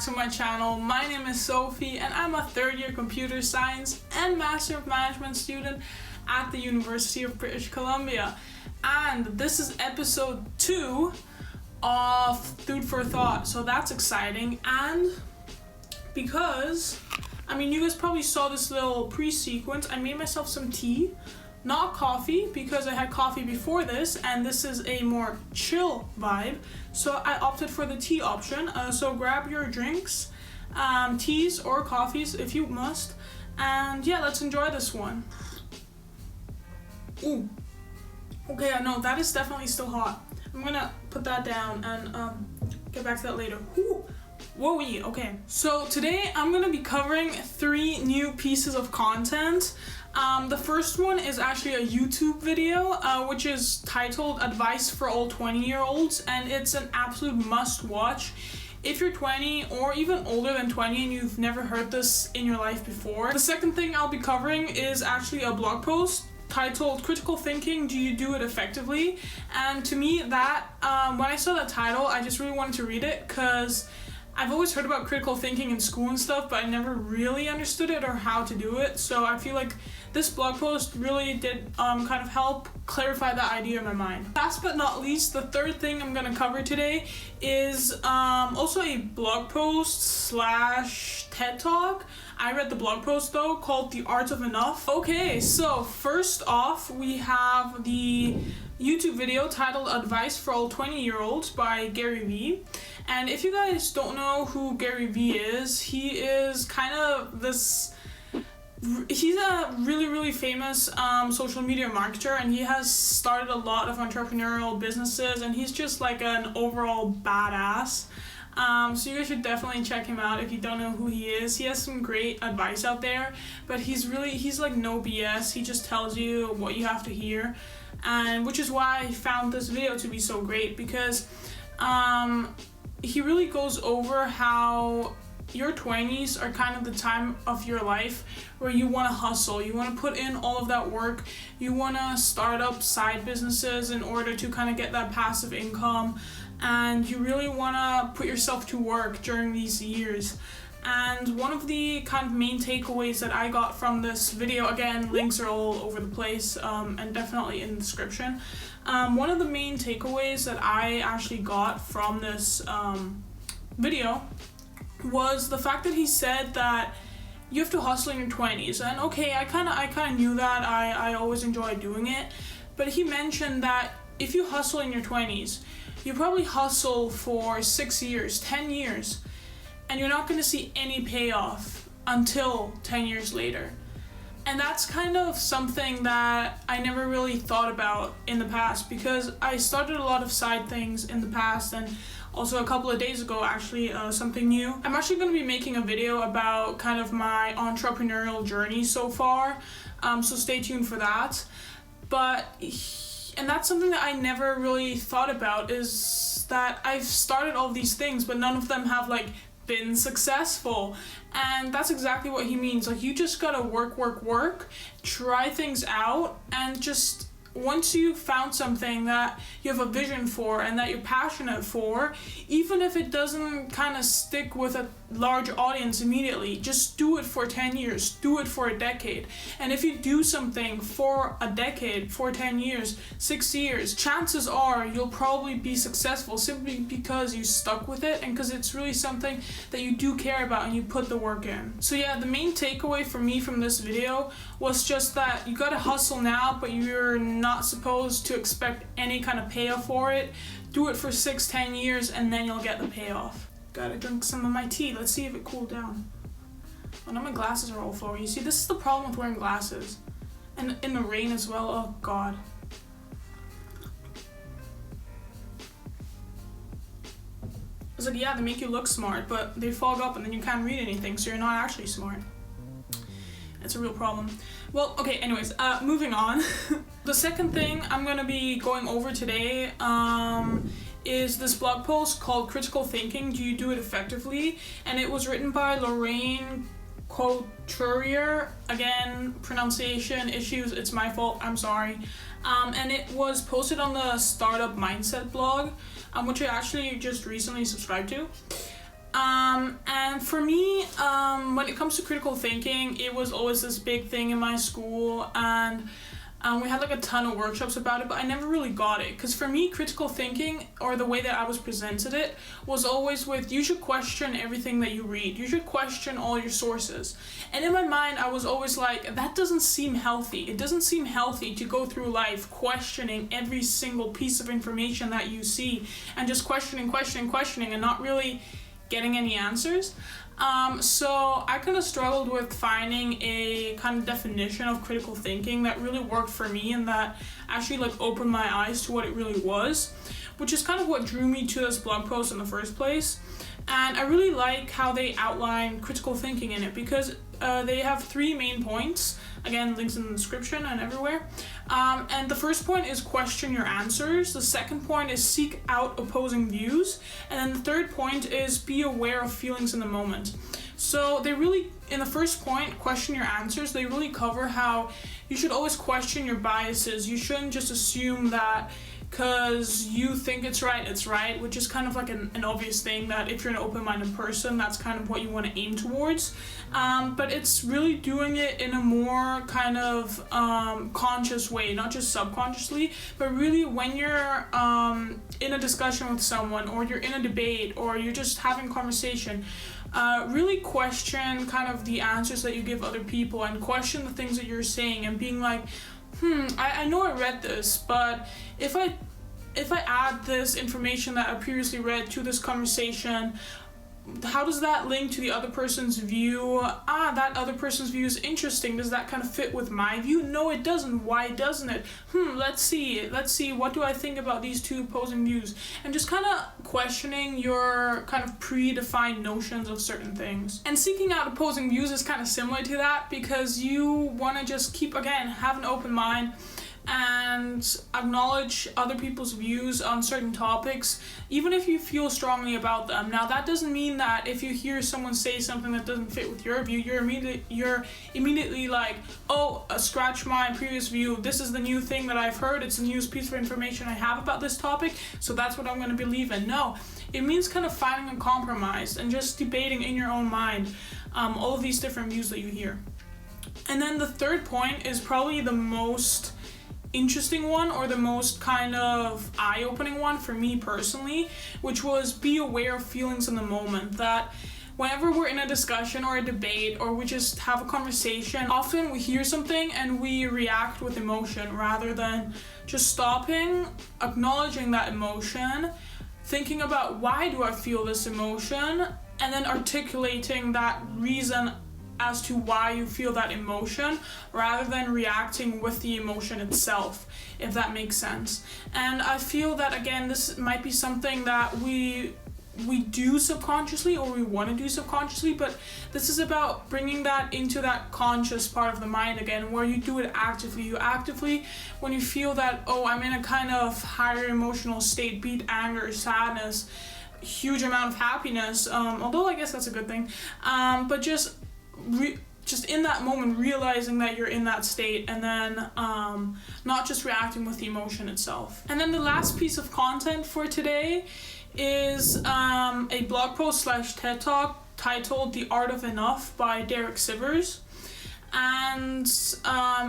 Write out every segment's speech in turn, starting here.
to my channel. My name is Sophie and I'm a third year computer science and Master of Management student at the University of British Columbia. And this is episode 2 of Food for Thought, so that's exciting. And because, you guys probably saw this little pre-sequence, I made myself some tea. Not coffee, because I had coffee before this, and this is a more chill vibe, so I opted for the tea option. So grab your drinks, teas or coffees if you must, and yeah, let's enjoy this one. Ooh, okay, I know that is definitely still hot. I'm gonna put that down and get back to that later. Ooh. Whoa, okay. So today I'm gonna be covering 3 new pieces of content. The first one is actually a YouTube video, which is titled Advice for All 20-Year-Olds, and it's an absolute must-watch if you're 20 or even older than 20 and you've never heard this in your life before. The second thing I'll be covering is actually a blog post titled Critical Thinking, Do You Do It Effectively? And to me, that when I saw that title, I just really wanted to read it because I've always heard about critical thinking in school and stuff, but I never really understood it or how to do it. So I feel like this blog post really did kind of help clarify that idea in my mind. Last but not least, the third thing I'm gonna cover today is also a blog post / TED Talk. I read the blog post though, called The Art of Enough. Okay, so first off, we have the YouTube video titled Advice for All 20-Year-Olds by Gary Vee. And if you guys don't know who Gary Vee is, he is kind of this, he's a really famous social media marketer, and he has started a lot of entrepreneurial businesses, and he's just like an overall badass. So you guys should definitely check him out if you don't know who he is. He has some great advice out there, but he's like no BS. He just tells you what you have to hear, and which is why I found this video to be so great, because he really goes over how your 20s are kind of the time of your life where you want to hustle, you want to put in all of that work, you want to start up side businesses in order to kind of get that passive income, and you really want to put yourself to work during these years. And one of the kind of main takeaways that I got from this video, again, links are all over the place and definitely in the description. One of the main takeaways that I actually got from this video was the fact that he said that you have to hustle in your 20s. And okay, I kind of knew that. I always enjoy doing it. But he mentioned that if you hustle in your 20s, you probably hustle for 6 years, 10 years, and you're not going to see any payoff until 10 years later. And that's kind of something that I never really thought about in the past, because I started a lot of side things in the past, and also a couple of days ago, actually, something new. I'm actually going to be making a video about kind of my entrepreneurial journey so far, so stay tuned for that. And that's something that I never really thought about, is that I've started all these things, but none of them have like been successful. And that's exactly what he means. Like, you just gotta work, try things out, and just once you've found something that you have a vision for and that you're passionate for, even if it doesn't kind of stick with a large audience immediately, just do it for 10 years, do it for a decade. And if you do something for a decade, for 10 years, 6 years, chances are you'll probably be successful simply because you stuck with it and because it's really something that you do care about and you put the work in. So yeah, the main takeaway for me from this video was just that you gotta hustle now, but you're not supposed to expect any kind of payoff for it. Do it for 6-10 years and then you'll get the payoff. Gotta drink some of my tea. Let's see if it cooled down. Oh, now my glasses are all foggy. You see, this is the problem with wearing glasses. And in the rain as well. Oh god. It's like, yeah, they make you look smart, but they fog up and then you can't read anything, so you're not actually smart. It's a real problem. Well, okay, anyways, moving on. The second thing I'm gonna be going over today is this blog post called Critical Thinking, Do You Do It Effectively? And it was written by Lorraine Couturier. Again, pronunciation issues, it's my fault, I'm sorry. And it was posted on the Startup Mindset blog, which I actually just recently subscribed to. And for me, when it comes to critical thinking, it was always this big thing in my school, and we had like a ton of workshops about it, but I never really got it. Because for me, critical thinking, or the way that I was presented it, was always with, you should question everything that you read. You should question all your sources. And in my mind, I was always like, that doesn't seem healthy. It doesn't seem healthy to go through life questioning every single piece of information that you see, and just questioning, and not really getting any answers. So I kind of struggled with finding a kind of definition of critical thinking that really worked for me, and that actually like opened my eyes to what it really was, which is kind of what drew me to this blog post in the first place. And I really like how they outline critical thinking in it, because they have 3 main points. Again, links in the description and everywhere. And the first point is question your answers. The second point is seek out opposing views. And then the third point is be aware of feelings in the moment. So they really, in the first point, question your answers, they really cover how you should always question your biases. You shouldn't just assume that because you think it's right, which is kind of like an obvious thing, that if you're an open-minded person, that's kind of what you want to aim towards. But it's really doing it in a more kind of conscious way, not just subconsciously, but really when you're in a discussion with someone, or you're in a debate, or you're just having a conversation, really question kind of the answers that you give other people, and question the things that you're saying, and being like, I know I read this, but if I add this information that I previously read to this conversation, how does that link to the other person's view? That other person's view is interesting. Does that kind of fit with my view? No, it doesn't. Why doesn't it? Let's see. What do I think about these 2 opposing views? And just kind of questioning your kind of predefined notions of certain things. And seeking out opposing views is kind of similar to that, because you want to just have an open mind and acknowledge other people's views on certain topics, even if you feel strongly about them. Now, that doesn't mean that if you hear someone say something that doesn't fit with your view, you're immediately like, scratch my previous view. This is the new thing that I've heard. It's the newest piece of information I have about this topic, so that's what I'm going to believe in. No, it means kind of finding a compromise and just debating in your own mind all of these different views that you hear. And then the third point is probably the most interesting one, or the most kind of eye-opening one for me personally, which was be aware of feelings in the moment. That whenever we're in a discussion or a debate, or we just have a conversation, often we hear something and we react with emotion, rather than just stopping, acknowledging that emotion, thinking about why do I feel this emotion, and then articulating that reason as to why you feel that emotion, rather than reacting with the emotion itself, if that makes sense. And I feel that, again, this might be something that we do subconsciously, or we want to do subconsciously, but this is about bringing that into that conscious part of the mind again, where you do it actively. You actively, when you feel that, I'm in a kind of higher emotional state, be it anger, sadness, huge amount of happiness, although I guess that's a good thing, but just in that moment, realizing that you're in that state, and then not just reacting with the emotion itself. And then the last piece of content for today is a blog post / TED Talk titled The Art of Enough by Derek Sivers. And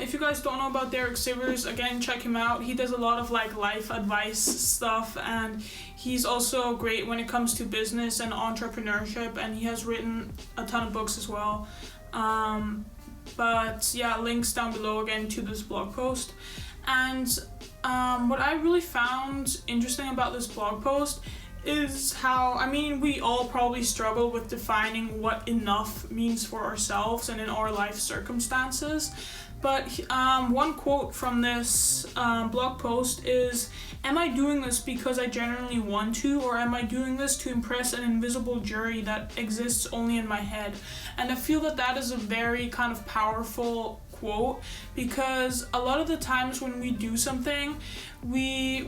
if you guys don't know about Derek Sivers, again, check him out. He does a lot of like life advice stuff, and he's also great when it comes to business and entrepreneurship, and he has written a ton of books as well. But yeah, links down below again to this blog post. And what I really found interesting about this blog post is how, we all probably struggle with defining what enough means for ourselves and in our life circumstances. But one quote from this blog post is, "Am I doing this because I genuinely want to, or am I doing this to impress an invisible jury that exists only in my head?" And I feel that that is a very kind of powerful quote, because a lot of the times when we do something, we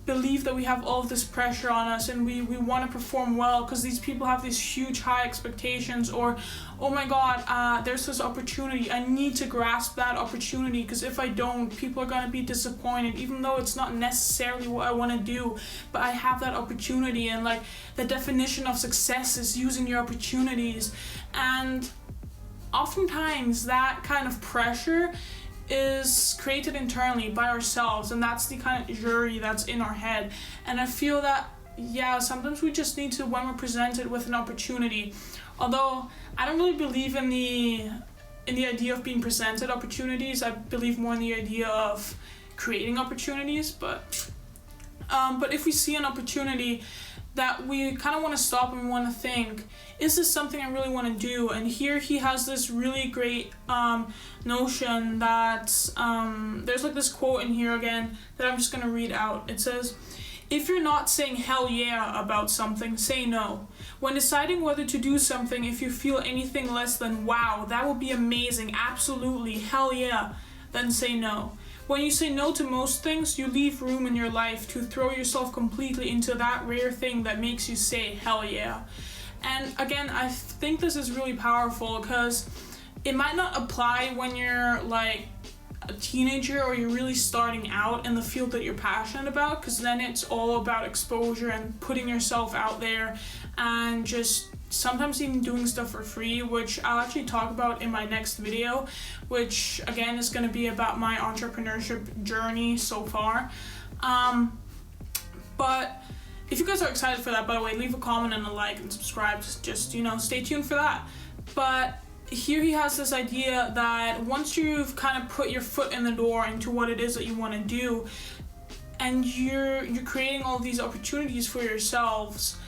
believe that we have all of this pressure on us, and we want to perform well because these people have these huge high expectations, or oh my god, there's this opportunity, I need to grasp that opportunity, because if I don't, people are going to be disappointed, even though it's not necessarily what I want to do, but I have that opportunity. And like, the definition of success is using your opportunities, and oftentimes that kind of pressure is created internally by ourselves, and that's the kind of jury that's in our head. And I feel that, yeah, sometimes we just need to, when we're presented with an opportunity, although I don't really believe in the idea of being presented opportunities, I believe more in the idea of creating opportunities, but if we see an opportunity that we kind of want to stop and we want to think, is this something I really want to do? And here he has this really great notion that there's like this quote in here again that I'm just going to read out. It says, if you're not saying hell yeah about something, say no. When deciding whether to do something, if you feel anything less than wow, that would be amazing, absolutely, hell yeah, then say no. When you say no to most things, you leave room in your life to throw yourself completely into that rare thing that makes you say hell yeah. And again, I think this is really powerful because it might not apply when you're like a teenager or you're really starting out in the field that you're passionate about, because then it's all about exposure and putting yourself out there and just sometimes even doing stuff for free, which I'll actually talk about in my next video, which again is going to be about my entrepreneurship journey so far. But if you guys are excited for that, by the way, leave a comment and a like and subscribe, just stay tuned for that. But here he has this idea that once you've kind of put your foot in the door into what it is that you want to do, and you're creating all these opportunities for yourselves,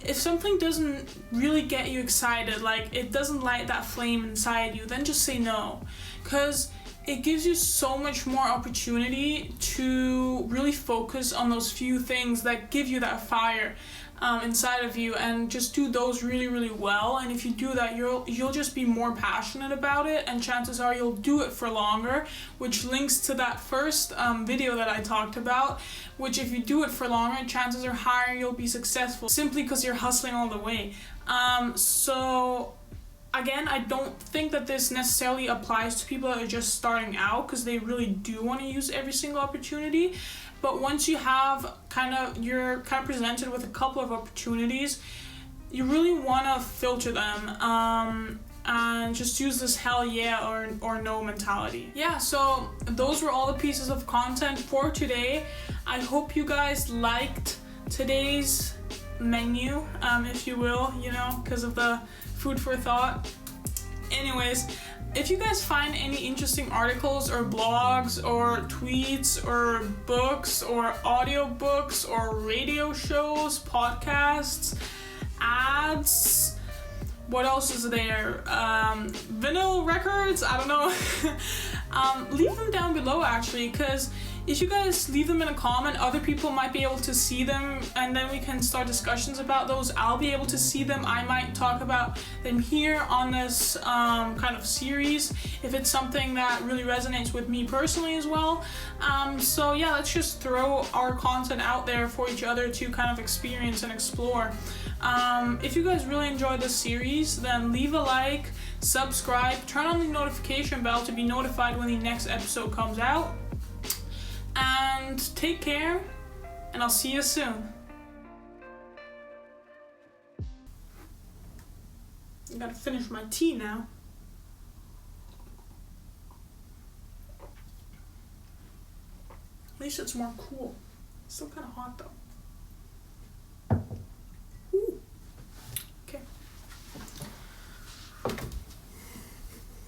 if something doesn't really get you excited, like it doesn't light that flame inside you, then just say no, because it gives you so much more opportunity to really focus on those few things that give you that fire inside of you, and just do those really, really well. And if you do that, you'll just be more passionate about it, and chances are you'll do it for longer, which links to that first video that I talked about, which if you do it for longer, chances are higher you'll be successful, simply because you're hustling all the way. So again, I don't think that this necessarily applies to people that are just starting out, because they really do want to use every single opportunity. But once you have you're presented with a couple of opportunities, you really want to filter them and just use this hell yeah or no mentality. Yeah, so those were all the pieces of content for today. I hope you guys liked today's menu, if you will, because of the food for thought. Anyways, if you guys find any interesting articles or blogs or tweets or books or audiobooks or radio shows, podcasts, ads, what else is there? Vinyl records? I don't know. Leave them down below actually, because if you guys leave them in a comment, other people might be able to see them, and then we can start discussions about those. I'll be able to see them. I might talk about them here on this kind of series if it's something that really resonates with me personally as well. So yeah, let's just throw our content out there for each other to kind of experience and explore. If you guys really enjoyed this series, then leave a like, subscribe, turn on the notification bell to be notified when the next episode comes out. And take care, and I'll see you soon. I gotta finish my tea now. At least it's more cool. It's still kind of hot though.